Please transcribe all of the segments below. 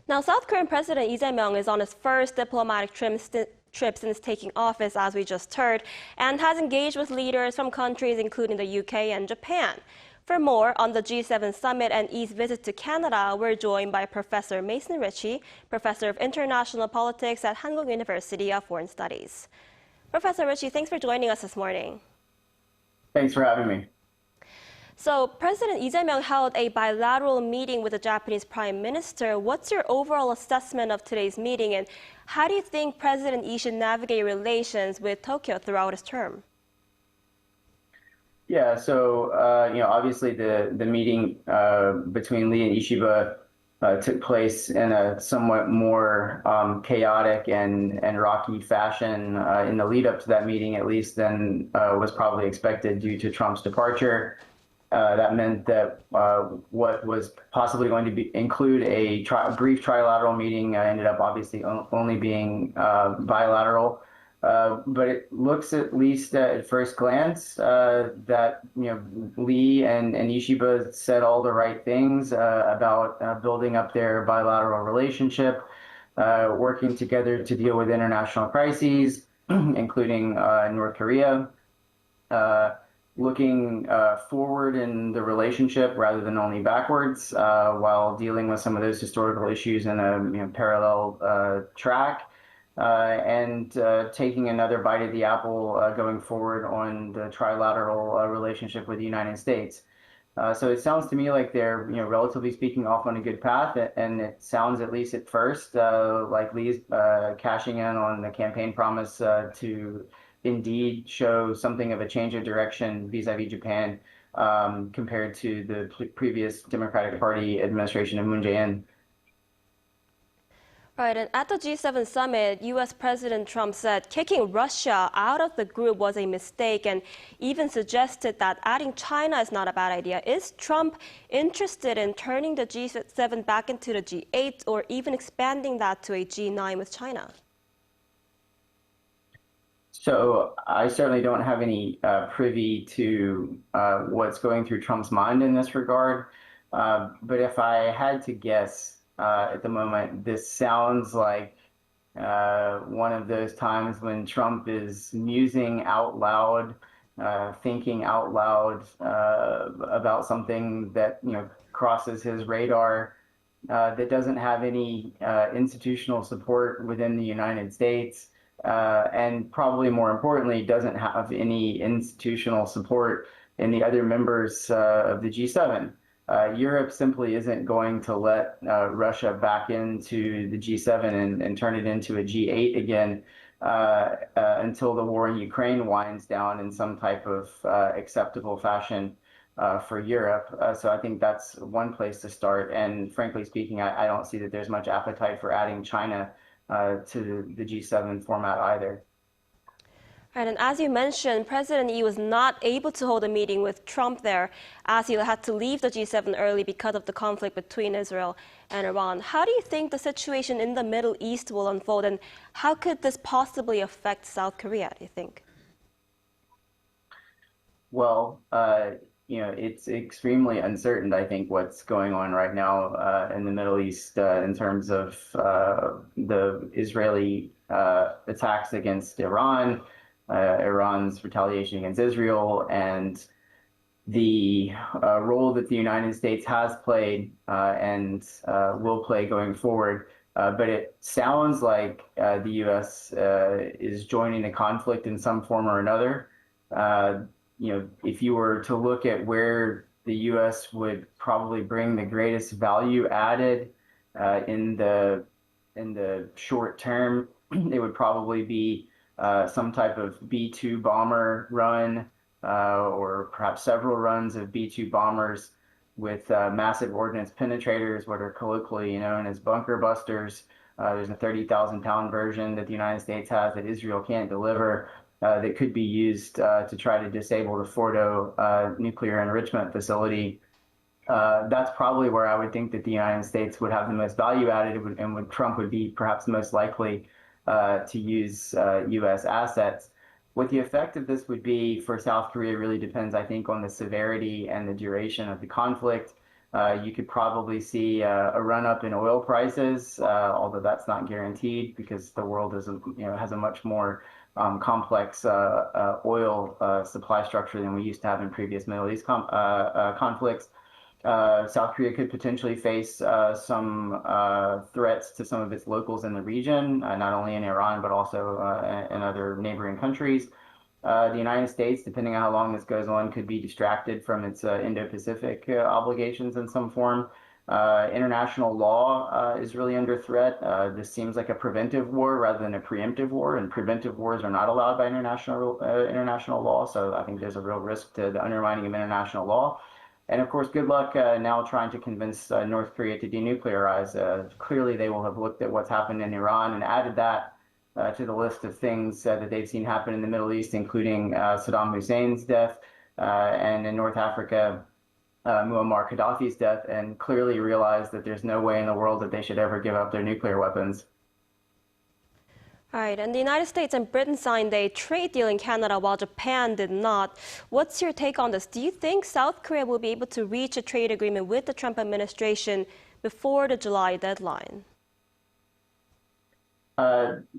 Now, South Korean President Lee Jae-myung is on his first diplomatic trip since taking office, as we just heard, and has engaged with leaders from countries including the UK and Japan. For more on the G7 summit and Lee's visit to Canada, we're joined by Professor Mason Richey, Professor of International Politics at Hankuk University of Foreign Studies. Professor Richey, thanks for joining us this morning. Thanks for having me. So, President Lee Jae-myung held a bilateral meeting with the Japanese Prime Minister. What's your overall assessment of today's meeting, and how do you think President Lee should navigate relations with Tokyo throughout his term? Yeah, so obviously the meeting between Lee and Ishiba took place in a somewhat more chaotic and rocky fashion in the lead up to that meeting, at least, than was probably expected due to Trump's departure. That meant that what was possibly going to include a brief trilateral meeting ended up obviously only being bilateral. But it looks, at least at first glance, that Lee and Ishiba said all the right things about building up their bilateral relationship, working together to deal with international crises, including North Korea. Looking forward in the relationship rather than only backwards, while dealing with some of those historical issues in a parallel track, and taking another bite of the apple going forward on the trilateral relationship with the United States. So it sounds to me like they're, relatively speaking, off on a good path, and it sounds, at least at first, like Lee's cashing in on the campaign promise to indeed show something of a change of direction vis-a-vis Japan compared to the previous Democratic Party administration of Moon Jae-in. Right, and at the G7 summit, U.S. President Trump said kicking Russia out of the group was a mistake and even suggested that adding China is not a bad idea. Is Trump interested in turning the G7 back into the G8 or even expanding that to a G9 with China? So I certainly don't have any privy to what's going through Trump's mind in this regard. But if I had to guess at the moment, this sounds like one of those times when Trump is musing out loud, thinking out loud about something that crosses his radar, that doesn't have any institutional support within the United States. And probably more importantly, doesn't have any institutional support in the other members of the G7. Europe simply isn't going to let Russia back into the G7 and turn it into a G8 again until the war in Ukraine winds down in some type of acceptable fashion for Europe. So I think that's one place to start. And frankly speaking, I don't see that there's much appetite for adding China to the G7 format either. Right, and as you mentioned, President Lee was not able to hold a meeting with Trump there, as he had to leave the G7 early because of the conflict between Israel and Iran. How do you think the situation in the Middle East will unfold, and how could this possibly affect South Korea, do you think? Well, it's extremely uncertain, I think, what's going on right now in the Middle East in terms of the Israeli attacks against Iran, Iran's retaliation against Israel, and the role that the United States has played and will play going forward. But it sounds like the U.S. is joining the conflict in some form or another. If you were to look at where the U.S. would probably bring the greatest value added in the short term, it would probably be some type of B-2 bomber run or perhaps several runs of B-2 bombers with massive ordnance penetrators, what are colloquially known as bunker busters. There's a 30,000-pound version that the United States has that Israel can't deliver. That could be used to try to disable the Fordo nuclear enrichment facility. That's probably where I would think that the United States would have the most value added, and Trump would be perhaps most likely to use U.S. assets. What the effect of this would be for South Korea really depends, I think, on the severity and the duration of the conflict. You could probably see a run-up in oil prices, although that's not guaranteed because the world is, has a much more complex oil supply structure than we used to have in previous Middle East conflicts. South Korea could potentially face some threats to some of its locals in the region, not only in Iran, but also in other neighboring countries. The United States, depending on how long this goes on, could be distracted from its Indo-Pacific obligations in some form. International law is really under threat. This seems like a preventive war rather than a preemptive war, and preventive wars are not allowed by international law. So I think there's a real risk to the undermining of international law. And of course, good luck now trying to convince North Korea to denuclearize. Clearly, they will have looked at what's happened in Iran and added that to the list of things that they've seen happen in the Middle East, including Saddam Hussein's death, and in North Africa, Muammar Gaddafi's death, and clearly realize that there's no way in the world that they should ever give up their nuclear weapons. All right, and the United States and Britain signed a trade deal in Canada while Japan did not. What's your take on this? Do you think South Korea will be able to reach a trade agreement with the Trump administration before the July deadline?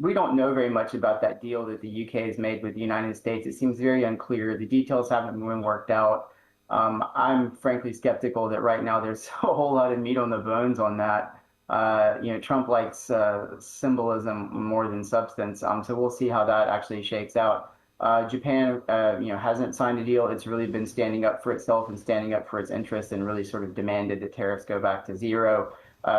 We don't know very much about that deal that the UK has made with the United States. It seems very unclear. The details haven't been worked out. I'm frankly skeptical that right now there's a whole lot of meat on the bones on that. Trump likes symbolism more than substance. So we'll see how that actually shakes out. Japan, hasn't signed a deal. It's really been standing up for itself and standing up for its interests and really sort of demanded that tariffs go back to zero.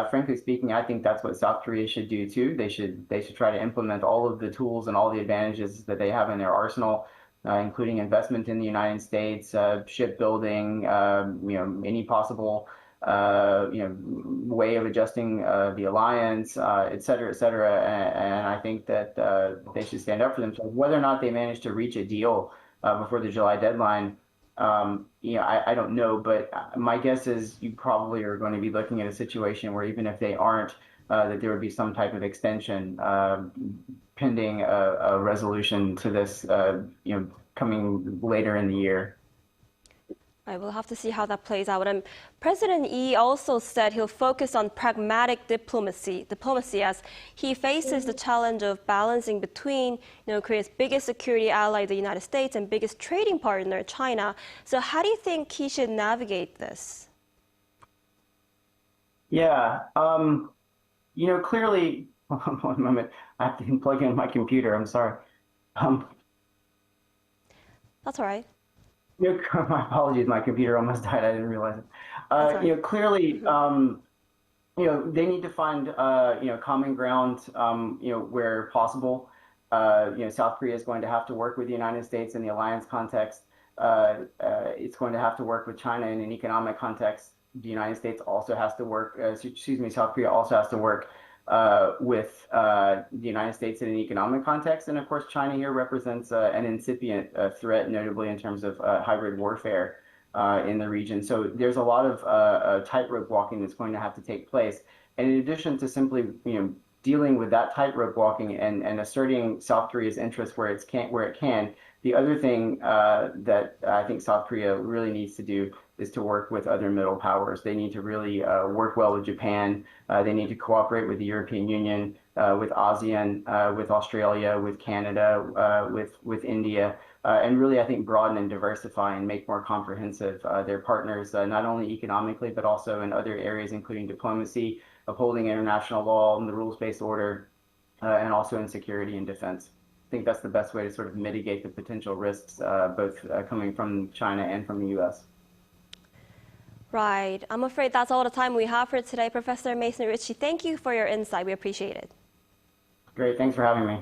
Frankly speaking, I think that's what South Korea should do too. They should try to implement all of the tools and all the advantages that they have in their arsenal, including investment in the United States, shipbuilding, any possible way of adjusting the alliance, et cetera, et cetera. And I think that they should stand up for themselves. Whether or not they manage to reach a deal before the July deadline, I don't know. But my guess is you probably are going to be looking at a situation where even if they aren't, that there would be some type of extension pending a resolution to this, coming later in the year. I will have to see how that plays out. And President Lee also said he'll focus on pragmatic diplomacy as he faces the challenge of balancing between, Korea's biggest security ally, the United States, and biggest trading partner, China. So how do you think he should navigate this? Yeah, clearly, one moment, I have to plug in my computer. I'm sorry. That's all right. My apologies, my computer almost died. I didn't realize it. Clearly, they need to find, common ground, where possible. South Korea is going to have to work with the United States in the alliance context. It's going to have to work with China in an economic context. The United States also has to work, South Korea also has to work with the United States in an economic context. And of course, China here represents an incipient threat, notably in terms of hybrid warfare in the region. So there's a lot of tightrope walking that's going to have to take place. And in addition to simply, dealing with that tightrope walking and asserting South Korea's interests where it can, the other thing that I think South Korea really needs to do is to work with other middle powers. They need to really work well with Japan. They need to cooperate with the European Union, with ASEAN, with Australia, with Canada, with India, and really, I think, broaden and diversify and make more comprehensive their partners, not only economically, but also in other areas, including diplomacy, upholding international law and the rules-based order, and also in security and defense. I think that's the best way to sort of mitigate the potential risks, both coming from China and from the U.S. Right. I'm afraid that's all the time we have for today. Professor Mason Richey, thank you for your insight. We appreciate it. Great. Thanks for having me.